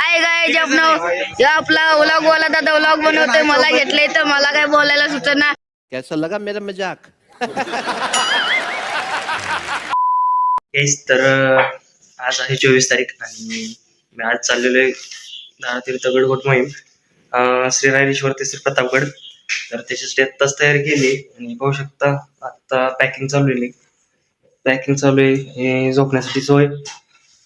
Hi guys आपला vlog वाला दादा व्लॉग बनवतोय. मला घेतलंय तर मला काय बोलायला सुचना. कैसा लगा मेरा मजाक? तर आज आहे 24 तारीख आणि मी आज चाललेलो आहे तीर्थगड मोहीम श्री रायरेश्वर ते श्री प्रतापगड. तर त्याची आत्ताच तयारी केली आणि पाहू शकता आता पॅकिंग चालू आहे. हे झोपण्यासाठी सोय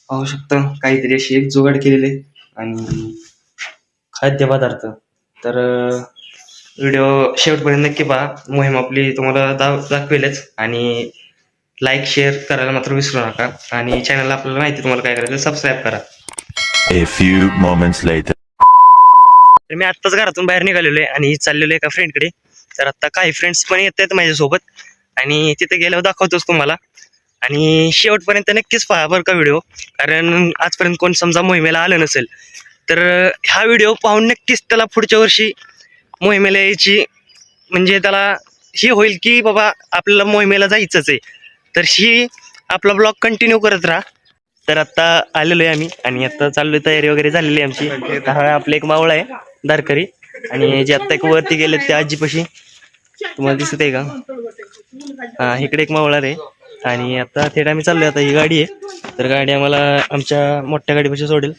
पाहू शकता. काहीतरी अशी एक जुगाड केलेली आहे आणि खाद्यपदार्थ. तर व्हिडिओ शेवटपर्यंत नक्की पहा. मोहीम आपली तुम्हाला दाखवेलच आणि लाईक शेअर करायला मात्र विसरू नका. आणि चॅनलला आपल्याला माहिती तुम्हाला काय करायचं, सबस्क्राईब करा. A few moments later. तर मी आत्ताच घरातून बाहेर निघालेलो आहे आणि चाललेलो आहे एका फ्रेंडकडे. तर आता काही फ्रेंड्स पण येत आहेत माझ्यासोबत आणि तिथे गेल्यावर दाखवतोच तुम्हाला. आणि शेवटपर्यंत नक्कीच पहा बरं का व्हिडिओ, कारण आजपर्यंत कोण समजा मोहिमेला आलं नसेल तर हा व्हिडिओ पाहून नक्कीच त्याला पुढच्या वर्षी मोहिमेला यायची म्हणजे त्याला हे होईल की बाबा आपल्याला मोहिमेला जायचंच आहे. तर ही आपला ब्लॉग कंटिन्यू करत राहा. तर आता आलेलो आहे आम्ही आणि आता चाललोय, तयारी वगैरे झालेली आहे आमची. हा आपला एक मावळा आहे दारकरी आणि जे आत्ता एक वरती गेले त्या आजीपाशी तुम्हाला दिसत आहे का? हा, इकडे एक मावळा आहे आणि आता थेट आम्ही चाललोय. आता ही गाडी आहे तर गाडी आम्हाला आमच्या मोठ्या गाडीपाशी सोडेल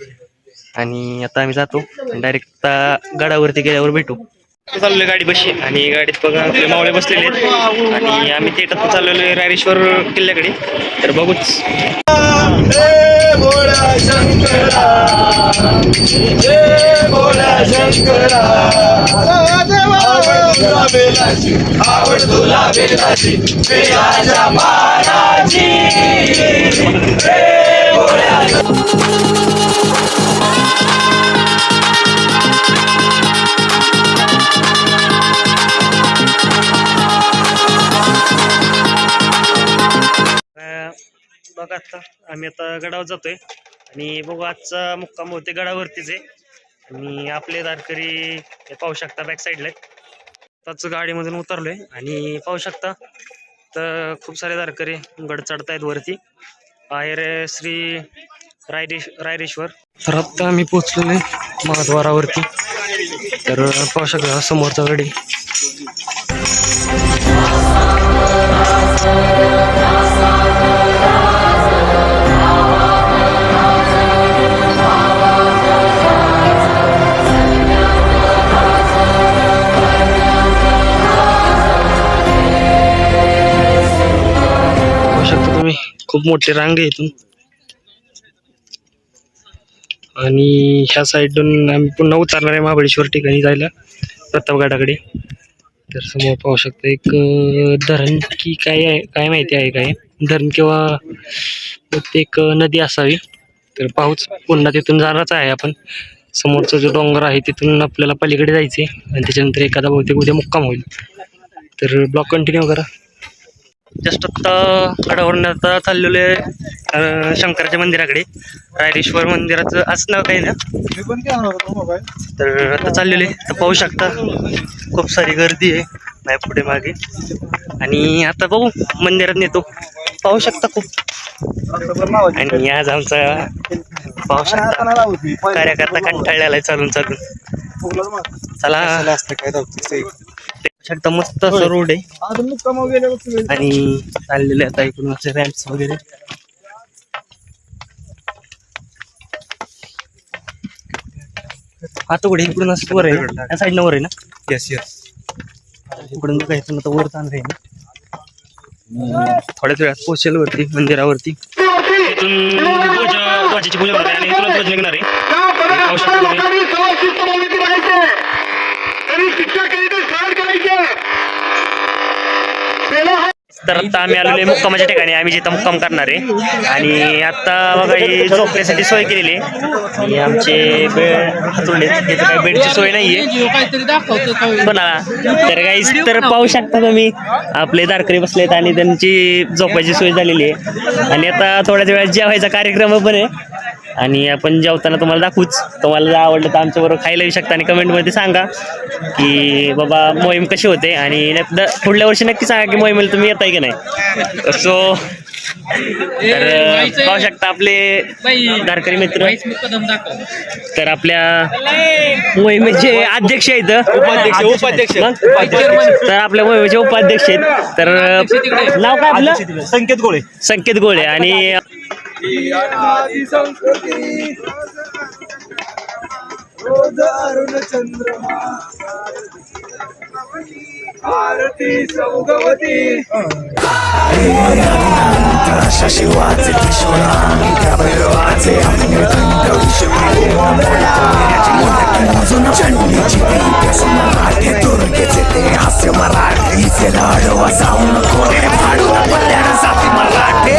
आणि आता आम्ही जातो डायरेक्ट गडावरती गेल्यावर भेटू. चाललोय गाडीपाशी आणि गाडीत बघा आपले मावळे बसलेले आहेत आणि आम्ही थेट आता चाललेलो आहे रायरेश्वर किल्ल्याकडे. तर बघूच. बघा आता आम्ही आता गडावर जातोय आणि बघू आजचा मुक्काम होते गडावरतीच आहे. आणि आपले दारकरी हे पाहू शकता बॅक साईडला त्याच गाडीमधून उतरलोय आणि पाहू शकता तर खूप सारे दारकरी गड चढतायत वरती. बाहेर श्री रायरेश्वर. तर आता आम्ही पोहोचलेलो आहे महाद्वारावरती. तर पाहू शकता समोरचा गडी. खूप मोठी रांग आहे इथून आणि ह्या साईडून आम्ही पुन्हा उतरणार आहे महाबळेश्वर ठिकाणी जायला प्रतापगडाकडे. तर समोर पाहू शकता एक धरण की काय आहे काय माहिती आहे, काय धरण किंवा एक नदी असावी. तर पाहूच पुन्हा तिथून जाणारच आहे आपण. समोरचा जो डोंगर आहे तिथून आपल्याला पलीकडे जायचे आणि त्याच्यानंतर एखादा बहुतेक उद्या मुक्काम होईल. तर ब्लॉग कंटिन्यू करा. जस्ट आत्ता गडावरून आता चाललेलो आहे शंकराच्या मंदिराकडे. रायरेश्वर मंदिराचं असं नाव काही ना. तर आता चाललेले तर पाहू शकता खूप सारी गर्दी आहे नाही पुढे मागे. आणि आता बघू मंदिरात नेतो पाहू शकता खूप. आणि आज आमचा पाहू शकता कार्यकर्ता कंटाळलेला आहे चालून चला शकता. मस्त असं रोड आहे आणि चाललेले आता इकडून असे रॅम्प्स वगैरे. आता कुठे इकडून असं वर आहे त्या साईडनं वर आहे ना. Yes yes. इकडून बघायचं तर वर चांगलं आहे ना. थोड्याच वेळात पोहोचेल वरती मंदिरावरती. इथून ध्वजाची पूजा होणार आहे आणि इथून ध्वज निघणार आहे. तर आता आम्ही आलेलो आहे मुक्कामाच्या ठिकाणी. आम्ही जिथं मुक्काम करणार आहे आणि आता बघा ही झोपण्यासाठी सोय केलेली आहे आणि आमचे बेड हातुंडे तिथे काही बेडची सोय नाहीये कोणाला. तर काही तर पाहू शकता तुम्ही आपले दारकरी बसलेत आणि त्यांची झोपायची सोय झालेली आहे. आणि आता थोड्याच वेळात जेवायचा कार्यक्रम पण आहे आणि आपण जेवताना तुम्हाला दाखवूच. तुम्हाला जर आवडलं तर आमच्याबरोबर खायला येऊ शकता आणि कमेंटमध्ये सांगा की बाबा मोहीम कशी होते आणि पुढल्या वर्षी नक्की सांगा की मोहिमेला तुम्ही येताय की नाही. सो तर पाहू शकता आपले धारकरी मित्र. तर आपल्या मोहिमेचे अध्यक्ष आहेत, उपाध्यक्ष तर आपल्या मोहिमेचे उपाध्यक्ष आहेत. तर नाव काय आपलं? संकेत गोळे आणि शिवाचे चंडीची मराठी दुर्गेचे ते हास्य मराठीचे लाडवा जाऊन कोरे भाडून पडल्यानं जाती मराठी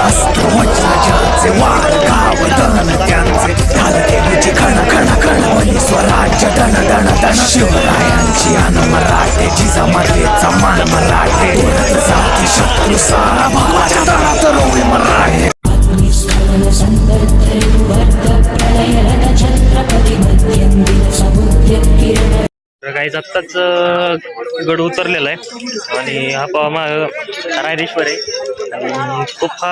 असतो वज्राचे वार गाव दन त्यांचे ढालदेवीची खण खण खण वनी स्वराज्य दन दन दन शिवरायांची अन मराठीची जमातीचा मान मराठी जाती शत्रू सारा भावाच्या दनात रोवी मराठी. तर काहीच आत्ताच गड उतरलेला आहे आणि हा पावा रायरेश्वर आहे आणि खूप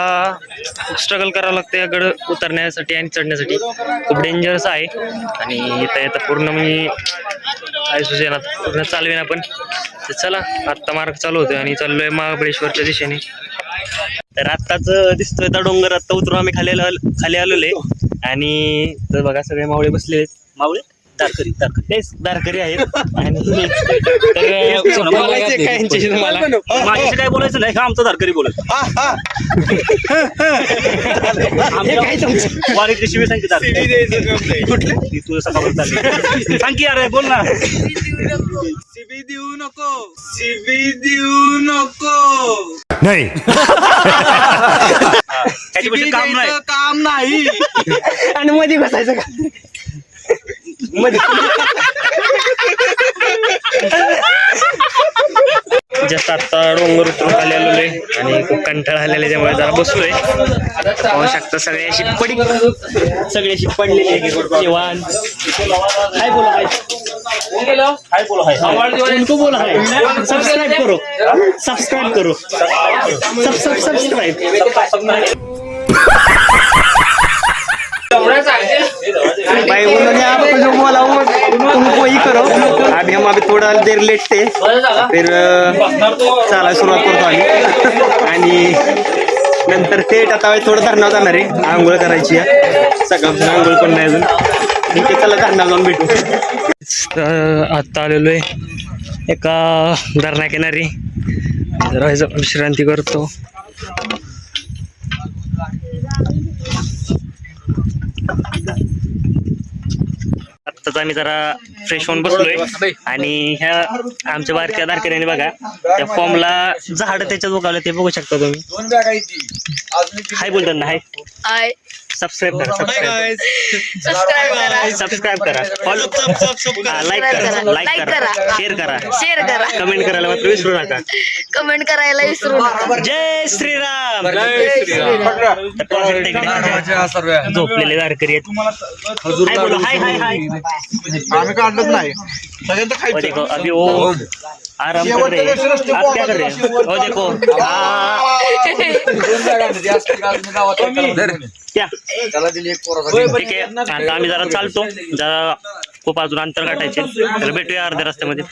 स्ट्रगल करावं लागतं या गड उतरण्यासाठी आणि चढण्यासाठी. खूप डेंजरस आहे आणि येता पूर्ण मी काय सुचेना पूर्ण चालवेन आपण. तर चला आत्ता मार्ग चालू होतोय आणि चाललोय महाबळेश्वरच्या दिशेने. तर आत्ताच दिसतोय त्या डोंगर. आत्ता उतरून आम्ही खाली आलेलो आहे आणि तर बघा सगळे मावळे बसले आहेत. मावळे तेच दारकरी आहेत आणि माझ्याशी काय बोलायचं नाही का? आमचं दारकरी बोलत वारीतली शिवी सांगते कुठले तुझं सकाळ चालली सांग की अरे बोल ना. शिबी देऊ नको नाही काम नाही आणि मध्ये बसायचं का? जस्ट आता डोंगर उतरून खाली आलेलो आहे आणि खूप कंटाळा आलेला त्यामुळे जरा बसलोय. पाहू शकता सगळ्याशी पडलेली आहे जेवण. हाय बोला हाय बोला हाय उनको बोला हाय. सबस्क्राइब करो सबस्क्राइब. भाई उन्होंने आपको जो बोला वो तुमको ही करो. अभी हम अभी थोड़ा देर लेट थे फिर चालायला सुरुवात करतो आम्ही आणि नंतर थेट आता थोडं धरणावर जाणार आहे. आंघोळ करायची आहे. सकाळपासून आंघोळ पण नाही अजून. ठीक आहे चला धरणावर जाऊन भेटू. आत्ता आलेलो आहे एका धरणाकिनारी. जरा विश्रांती करतो. आत्ताच आम्ही जरा फ्रेश होऊन बसलोय आणि ह्या आमच्या बारक्या दारकऱ्याने बघा त्या फॉर्मला झाड त्याच्यात उगवलं ते बघू शकता तुम्ही. हाय बोलतात ना हाय. सबस्क्राईब करा फॉलो लाईक करा शेअर करा कमेंट करायला मात्र विसरू नका. जय श्रीराम. झोपलेले दारकरी आहेत. हाय बोलो हाय हाय हाय. आम्ही काढलंच नाही सगळ्यांना देखो अभी वो आराम कर रहे हैं. आप क्या कर रहे हैं? वो देखो क्या ठीक आहे. आता आम्ही जरा चालतो. जरा खूप अजून अंतर गाठायचे. तर भेटूया अर्ध्या रस्त्यामध्ये.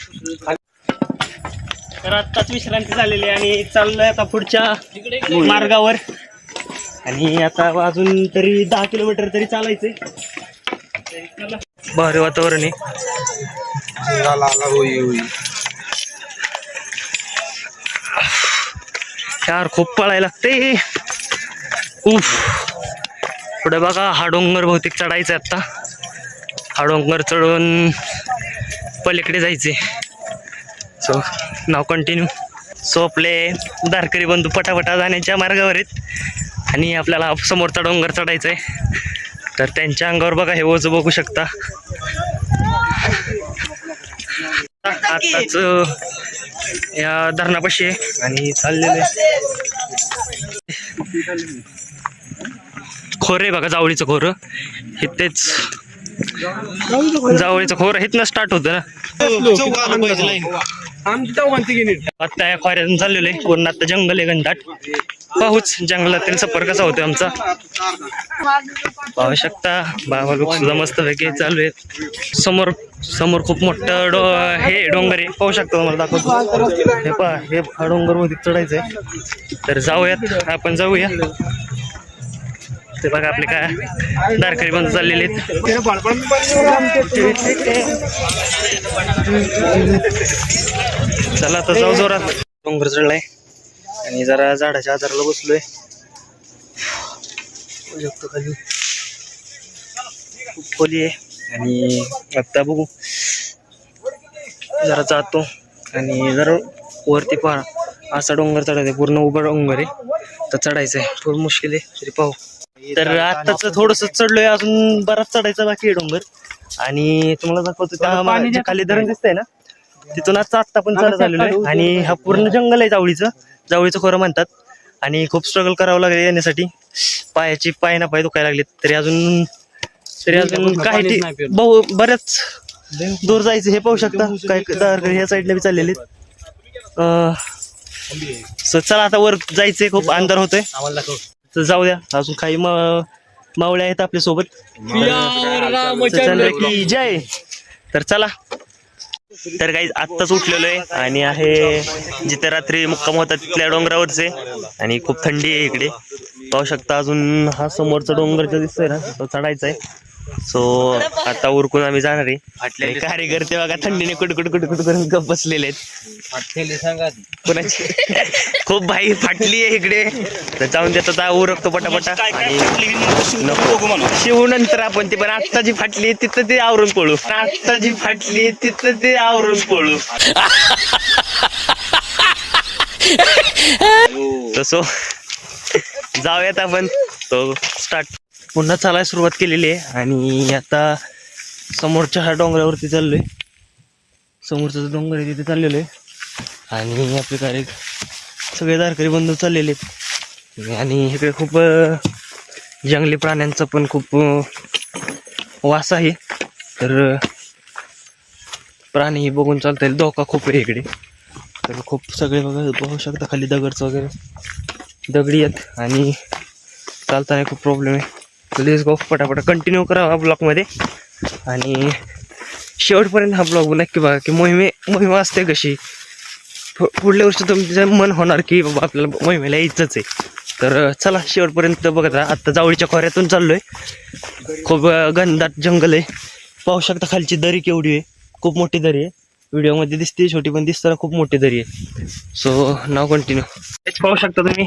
तर आत्ताच विश्रांती झालेली आणि चाललोय आता पुढच्या मार्गावर आणि आता अजून तरी 10 किलोमीटर तरी चालायचंय. भारी वातावरण आहे. यार खूप पळायला लागते. पुढे बघा हा डोंगर बहुतेक चढायचा आता. हा डोंगर चढून पलीकडे जायचे. सो नाव कंटिन्यू. सो आपले दारकरी बंधू पटापटा जाण्याच्या मार्गावर आहेत आणि आपल्याला समोरचा डोंगर चढायचा आहे. तर त्यांच्या अंगावर बघा हे ओझं बघू शकता. आताच या धरणापाशी आहे आणि चाललेले खोर आहे बघा, जावळीचं खोर. इथेच जावळीचं खोर इथनं स्टार्ट होतं ना. आता या खोऱ्यातून चाललेलो आहे. पूर्ण आता जंगल आहे घनदाट. पाहूच जंगलातील सफर कसा होतो आमचा. पाहू शकता बाबा लोक सुद्धा मस्त पैकी चालू आहे. समोर समोर खूप मोठं हे डोंगर आहे. पाहू शकता तुम्हाला दाखवतो. हे पहा, हे हा डोंगर मध्ये चढायचंय. तर जाऊयात, आपण जाऊया. ते बघा आपले काय दारकरी बंद चाललेले आहेत. चला आता जाऊ जोरात. डोंगर चढलाय आणि जरा झाडाच्या आधाराला बसलोय. खाली खूप खोली आहे आणि आता बघू जरा जातो आणि जरा वरती पहा. असा डोंगर चढायचा, पूर्ण उभा डोंगर आहे. तर चढायचंय, थोडं मुश्किल आहे तरी पाहू. तर आताच थोडस चढलोय, अजून बराच चढायचा बाकी आहे डोंगर. आणि तुम्हाला दाखवतो त्या खाली धरण दिसतंय ना, तिथून आता पण चालत आलेलो आहे. आणि हा पूर्ण जंगल आहे जावळीचं खोरं म्हणतात. आणि खूप स्ट्रगल करावं लागले येण्यासाठी. पाय ना पाय दुखायला लागले. तरी अजून काही बऱ्याच दूर जायचं. हे पाहू शकता काय ह्या साईडला बी चाललेले. चला आता वर जायचंय, खूप अंधार होतोय. तर जाऊ द्या. अजून काही मावळे आहेत आपल्या सोबत. की जय. तर चला. तर काही आत्ताच उठलेलो आहे आणि आहे जिथे रात्री मुक्काम होता तिथल्या डोंगरावरचे. आणि खूप थंडी आहे इकडे. पाहू शकता अजून हा समोरचा डोंगर जो दिसतोय ना, तो चढायचा आहे. सो आता उरकून आम्ही जाणार आहे. फाटलेले कार्यकर्ते बघा थंडीने कुटकुट करून गप बसलेले आहेत. कोणाची खूप भाई फाटली आहे इकडे. तर जाऊन देतो आता उरकतो पटापटा. शिवू नंतर आपण ती, पण आत्ता जी फाटली तिथं ते आवरून पळू. आत्ता जी फाटली तिथं ते आवरून पळू. तसो जाऊयात आपण. तो स्टार्ट पुन्हा चालायला सुरुवात केलेली आहे. आणि आता समोरच्या ह्या डोंगरावरती चाललोय. समोरचा डोंगर आहे तिथे चाललेलो आहे. आणि आपले कार्य सगळे दारकरी बंधू चाललेले आहेत. आणि इकडे खूप जंगली प्राण्यांचा पण खूप वास आहे. तर प्राणी बघून चालता येईल. धोका खूप आहे इकडे. तर खूप सगळे बघू शकता खाली दगडच वगैरे दगडी आहेत. आणि चालताना खूप प्रॉब्लेम आहे. प्लीज गो पटापटा कंटिन्यू करा हा ब्लॉगमध्ये. आणि शेवटपर्यंत हा ब्लॉग नक्की बघा की मोहिमा असते कशी. पुढल्या वर्षी तुमचं मन होणार की बाबा आपल्याला मोहिमेला यायचंच आहे. तर चला शेवटपर्यंत बघत राहा. आत्ता जावळीच्या खोऱ्यातून चाललोय. खूप घनदाट जंगल आहे. पाहू शकता खालची दरी केवढी आहे. खूप मोठी दरी आहे. व्हिडिओमध्ये दिसते छोटी, पण दिसताना खूप मोठी दरी आहे. सो नाव कंटिन्यू. हेच पाहू शकता तुम्ही.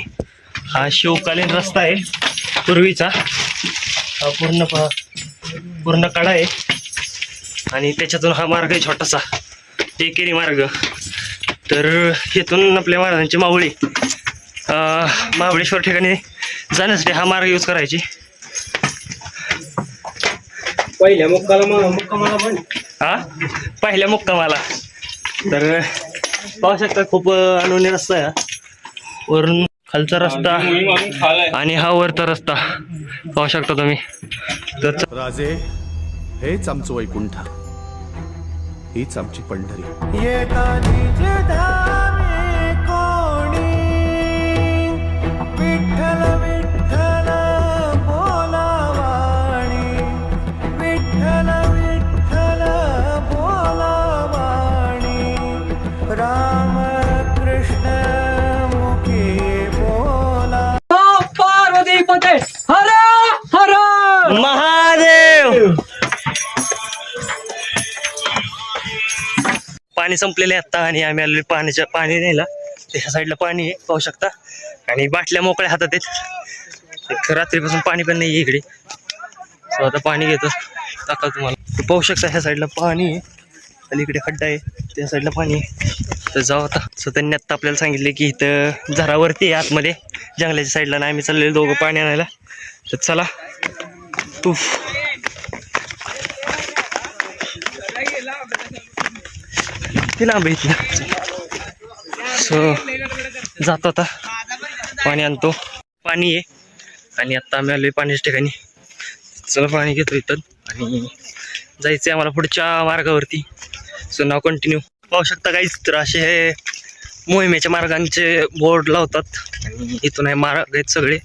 हा शिवकालीन रस्ता आहे पूर्वीचा. हा पूर्ण कडा आहे. आणि त्याच्यातून हा मार्ग आहे छोटासा, टेकेरी मार्ग. तर इथून आपल्या महाराजांची मावळी महाबळेश्वर ठिकाणी जाण्यासाठी हा मार्ग यूज करायची. पहिल्या मुक्कामाला तर पाहू शकता खूप अनोनी रस्ता आहे. वरून खालचा रस्ता आणि हा वरचा रस्ता पाहू शकता तुम्ही. तर राजे, हेच आमचं वैकुंठ, हीच आमची पंढरी. विठ्ठल विठ्ठल बोलावाणी, विठ्ठल विठ्ठल बोलावाणी, राम कृष्ण मुखी बोला. पार्वती पते हर हर महादेव. पाणी संपलेले आता आणि आम्ही आलो पाणी न्यायला. त्या साईडला पाणी आहे पाहू शकता. आणि बाटल्या मोकळ्या हातात आहेत. रात्रीपासून पाणी पण नाही इकडे. सो आता पाणी घेतो दाखव तुम्हाला. पाहू शकता ह्या साईडला पाणी आहे. अलीकडे खड्डा आहे, त्या साईडला पाणी आहे. तर जाऊ आता. सो त्यांनी आत्ता आपल्याला सांगितले की इथं झरावरती आहे आतमध्ये जंगलाच्या साईडला. नाही आम्ही चाललेलो दोघं पाणी आणायला. तर चला. किती लांब आहे इथलं. सो जातो आता पाणी आणतो. पाणी आहे आणि आता आम्ही आलोय पाण्याच्या ठिकाणी. चला पाणी घेतो इथं आणि जायचंय आम्हाला पुढच्या मार्गावरती. सो नाव कंटिन्यू. पाहू शकता काहीच तर असे हे मोहिमेच्या मार्गांचे बोर्ड लावतात आणि इथून हे मार्ग आहेत सगळे.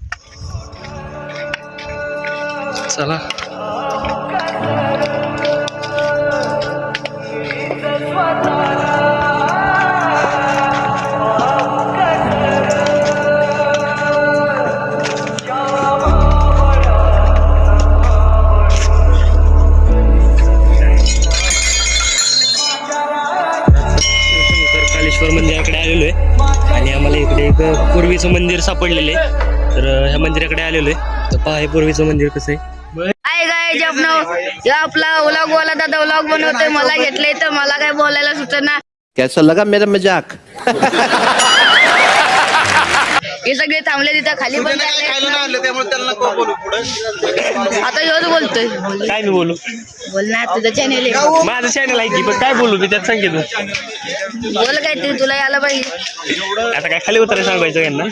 चला कालेश्वर मंदिराकडे आलेलो आहे आणि आम्हाला इकडे एक पूर्वीचं मंदिर सापडलेलं आहे. तर ह्या मंदिराकडे आलेलो आहे. तर पहा हे पूर्वीचं मंदिर कसं आहे. काय काय जे आपला व्लॉग वाला दादा व्लॉग बनवतोय, मला घेतलंय तर मला काय बोलायला सुचना. कैसा लगा मेरा मजाक? हे सगळे थांबले तिथं खाली पण आता ह्योच बोलतोय. काय मी बोलू? बोल ना, तुझं चॅनेल आहे. माझं चॅनल आहे की, पण काय बोलू मी त्यात सांगितलं. बोल काय ते तुला यायला पाहिजे. आता काय खाली उतरायला सांगायचं यांना.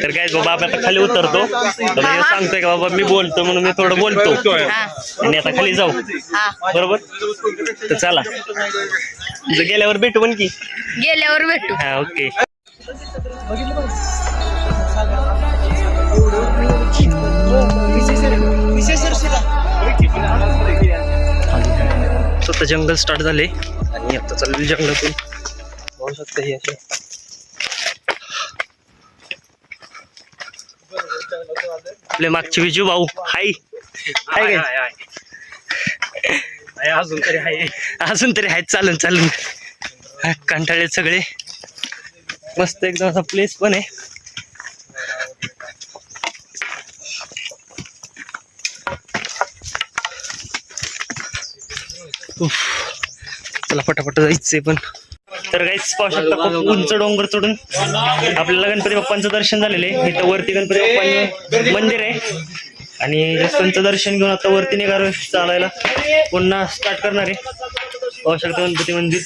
तर काय बाबा आता खाली उतरतो तर हे सांगतोय का बाबा मी बोलतो म्हणून मी थोडं बोलतो हा आणि आता खाली जाऊ. हा बरोबर. तर चला गेल्यावर भेटू पण की. गेल्यावर भेटू. हा ओके. स्वतः जंगल स्टार्ट झाले आणि आता चाललेलं जंगलातून पाहू शकता हे असे आपले मागचे विजू भाऊ. हाय हाय काय अजून तरी आहेत. चालून चालून कंटाळले सगळे. मस्त एकदम असा प्लेस पण आहे. चला पटापट जायचंय पण. तर काहीच पाहू शकता खूप उंच डोंगर चढून आपल्याला गणपती बाप्पांचं दर्शन झालेलं आहे. इथं वरती गणपती बाप्पांचं मंदिर आहे आणि त्यांचं दर्शन घेऊन आता वरती निघालो चालायला. पुन्हा स्टार्ट करणार आहे. पाहू शकता गणपती मंदिर.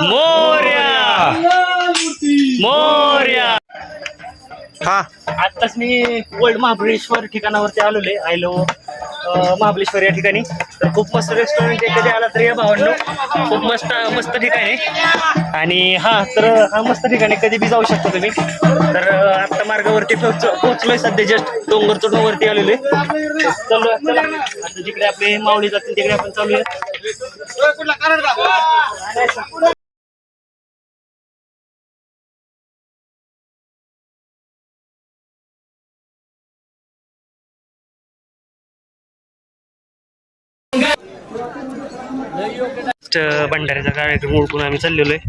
मोरया मोरया. हा आताच मी वर्ल्ड महाबळेश्वर ठिकाणावरती आलेलो आहे. आयलो महाबळेश्वर या ठिकाणी. तर खूप मस्त रेस्टॉरंट आहे. कधी आला तर या भावांनो. खूप मस्त मस्त ठिकाण आहे आणि तर हा मस्त ठिकाणी कधी बी जाऊ शकता तुम्ही. तर आता मार्गावरती पोहोचलोय सध्या. जस्ट डोंगर चढून वरती आलेलो आहे. चला आता जिकडे आपले माऊली जातील तिकडे आपण चालूया. भंडाऱ्याचा कार्यक्रम ओळखून आम्ही चाललेलो आहे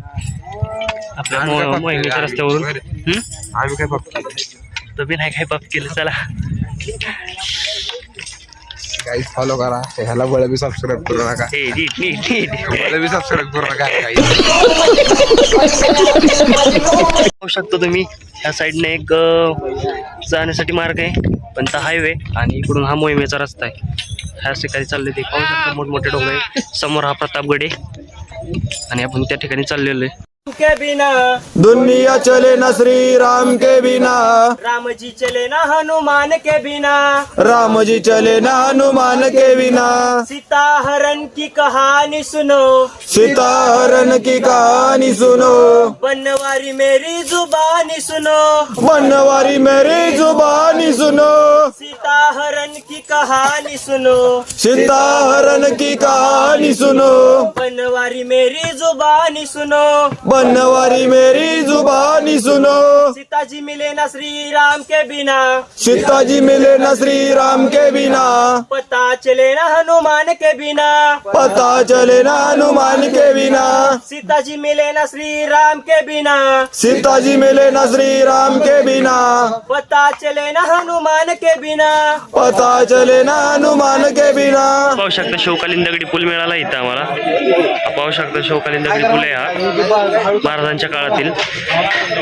आपल्या मोहिमेच्या रस्त्यावरून. आम्ही काय बघतो तुम्ही नाही काय पाप केलं. चला गाईज फॉलो करा. ह्याला बळ बी सबस्क्राईब करू नका. हे नीट बळ बी सबस्क्राईब करू नका. पाहू शकतो तुम्ही ह्या साईडने एक जाण्यासाठी मार्ग आहे पण तो हायवे आणि इकडून हा मोहिमेचा रस्ता आहे. ह्याच ठिकाणी चालले ते पाहू शकतो. मोठमोठे डोंगर आहे. समोर हा प्रतापगड आहे आणि आपण त्या ठिकाणी चाललेलो आहे. के बिना दुनिया चले ना श्री राम के बिना, राम जी चले ना हनुमान के बिना, राम जी चले ना हनुमान के बिना, सीता हरण की कहानी सुनो, सीता हरण की कहानी सुनो, बनवारी मेरी जुबानी सुनो, बनवारी मेरी जुबानी सुनो, सीता हरण की कहानी सुनो, सीता हरण की कहानी सुनो, बनवारी मेरी जुबानी सुनो, बनवारी मेरी जुबानी सुनो, सीता जी मिले ना श्री राम के बिना, सीता जी मिले न श्री राम के बिना, पता चले ना हनुमान के बिना, पता चले ना हनुमान के बिना, सीता जी मिले ना श्री राम के बिना, सीता जी मिले न श्री राम के बिना, पता चले ना हनुमान के बिना, पता चले ना हनुमान के बिना. पाहू शकता शिवकालीन दगडी पूल मिळाला इथं आम्हाला. पाहू शकता शिवकालीन दगडी पूल आहे हा महाराजांच्या काळातील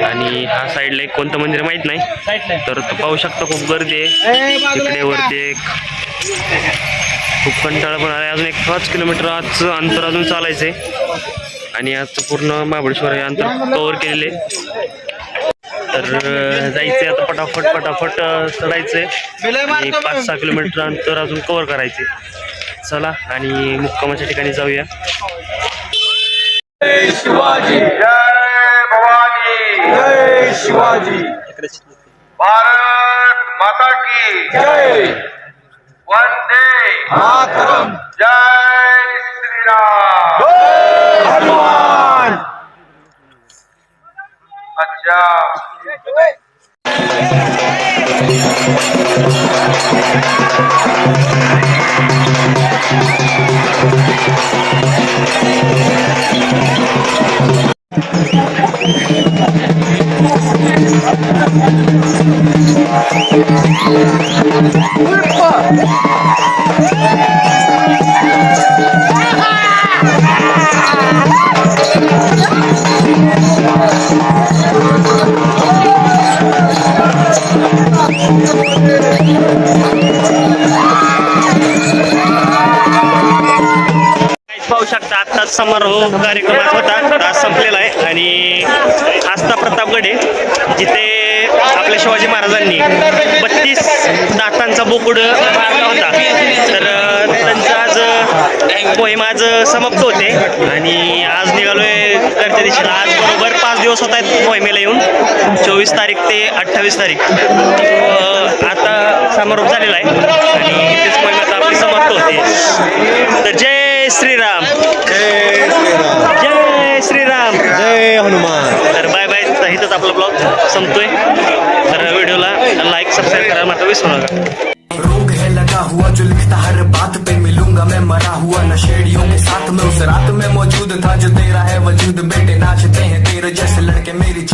आणि हा साईडला एक कोणतं मंदिर माहित नाही. तर पाहू शकता खूप गर्दी आहे इकडे वरती. एक खूप कंटाळा पण आहे. अजून एक 5 किलोमीटर आजचं अंतर अजून चालायचंय. आणि आज पूर्ण महाबळेश्वर हे अंतर कव्हर केलेले. तर जायचंय आता पटापट चढायचंय आणि 5-6 किलोमीटर अंतर अजून कव्हर करायचे. चला आणि मुक्कामाच्या ठिकाणी जाऊया. जय शिवाजी, जय भवानी, जय शिवाजी, भारत माता की जय, वंदे मातरम, जय श्रीराम, जय हनुमान. अच्छा पाहू शकता आत्ताच समारोह कार्यक्रमाचा होता, आज संपलेला आहे. आणि आस्था प्रतापगड आहे जिथे आपल्या शिवाजी महाराजांनी 32 दातांचा बोकुड मारला होता. तर त्यांचं आज मोहीम आज समाप्त होते आणि आज निघालोय घरच्या दिशेला. आज बरोबर 5 दिवस होत आहेत मोहिमेला येऊन, 24 तारीख ते 28 तारीख. आता समारोप झालेला आहे आणि इथेच मोहीम आता आपली समाप्त होते. तर जय श्रीराम, जय श्रीराम, जय श्रीराम, जय हनुमान. तर बाय बाय. इथंच आपला ब्लॉग संपतोय. तर व्हिडिओला लाईक सबस्क्राईब करायला मात्र विसरू नका. रोग है लगा हुआ जो लिखता हर बात पे, मिलूंगा मैं मरा हुआ नशेड़ियों के साथ में, उस रात में मौजूद था जो तेरा है वजूद. बेटे नाचते हैं तेरे जैसे लड़के मेरी